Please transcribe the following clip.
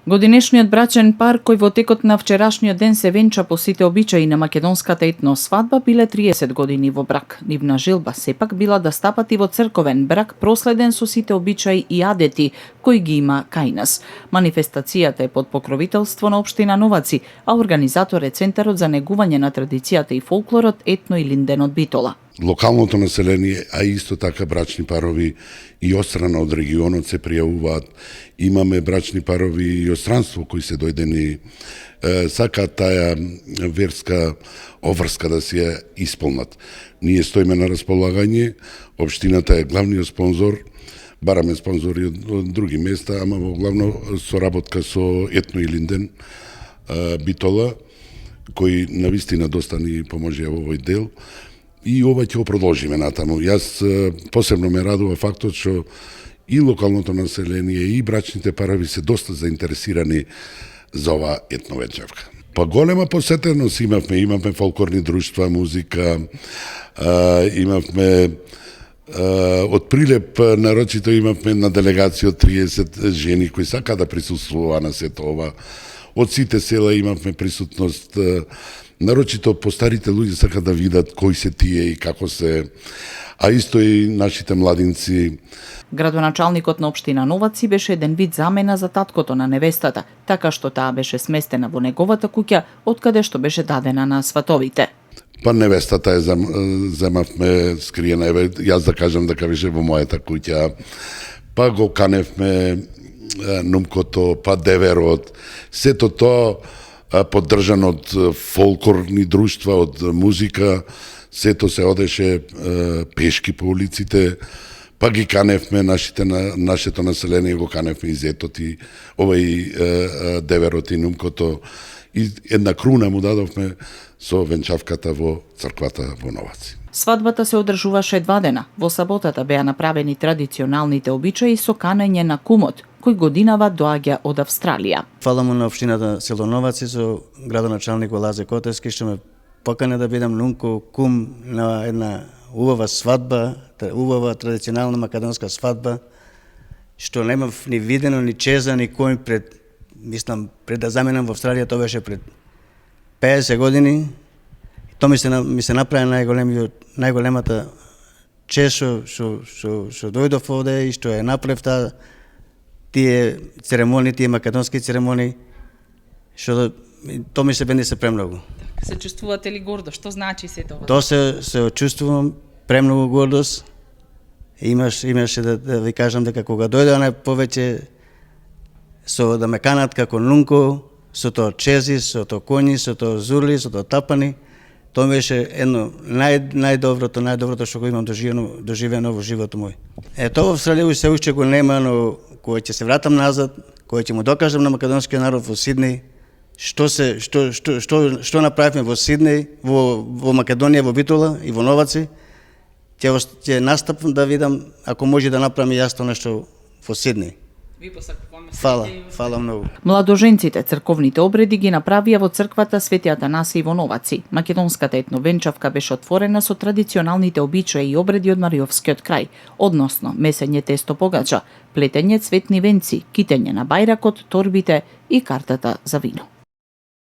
Годинешниот брачен пар кој во текот на вчерашниот ден се венча по сите обичаи на македонската етно свадба биле 30 години во брак. Нивна желба сепак била да стапат и во црковен брак проследен со сите обичаи и адети кои ги има кај нас. Манифестацијата е под покровителство на општина Новаци, а организатор е Центарот за негување на традицијата и фолклорот Етно и Линден од Битола. Локалното население, а исто така брачни парови и од страна од регионот се пријавуваат. Имаме брачни парови и од странство кои се дојдени, сакаат таа верска обврска да си ја исполнат. Ние стоиме на располагање, општината е главниот спонзор, бараме спонзори од други места, ама во главно соработка со Етно и Линден Битола, кој навистина доста ни поможија во овој дел. И ова ќе го продолжиме натаму. Јас посебно ме радува фактот што и локалното население и брачните парови се доста заинтересирани за ова етновенчавка. Па голема посетеност имавме фолклорни друштва, музика, имавме од Прилеп нарочито имавме на делегација од 30 жени кои сака да присуствува на сето ова. Од сите села имавме присутност. Нарочито постарите луѓе сакаат да видат кои се тие и како се, а исто и нашите младинци. Градоначалникот на општина Новаци беше еден вид замена за таткото на невестата, така што таа беше сместена во неговата куќа, откаде што беше дадена на сватовите. Па невестата земавме скриена, јас да кажам дека беше во мојата куќа, па го каневме нумкото, па деверот, сето тоа поддржан од фолклорни друштва, од музика, сето се одеше пешки по улиците, па ги каневме нашето население, го каневме и зетот и овај деверот и нумкото, и една круна му дадовме со венчавката во црквата во Новаци. Свадбата се одржуваше 2 дена. Во саботата беа направени традиционалните обичаи со канење на кумот, кој годинава доаѓа од Австралија. Фала му на општината село Новаци со градоначалник Лазе Котевски што ме покана да бидам нунко кум на една убава свадба, убава традиционална македонска свадба, што немав ни видено, ни чеза, ни кој пред да заменам во Австралија, тоа беше пред 50 години. Тоа ми се направи најголемата чест што дојдов овде и што ја направив тие церемонии, тие македонски церемонии, што тоа ми се бенесе премногу. Се чувствувате ли гордо? Што значи се тоа? Тоа се чувствувам премногу гордост. Имаше да ви кажам дека кога дојде повеќе да ме канат како нунко, со тоа чези, со тоа коњи, со тоа зурли, со тоа тапани, тоа беше едно најдоброто што го имам доживено во животот мој. Тоа во Австралија се уште го нема, но кога ќе се вратам назад, кога ќе му докажам на македонскиот народ во Сиднеј што направивме во Сиднеј, во Македонија, во Битола и во Новаци, ќе настапам да видам ако може да направам и јас тоа нешто во Сиднеј. Фала многу. Младоженците црковните обреди ги направија во црквата Свети Атанасија во Новаци. Македонската етновенчавка беше отворена со традиционалните обичаи и обреди од Мариовскиот крај, односно месење тесто погача, плетење цветни венци, китење на бајракот, торбите и картата за вино.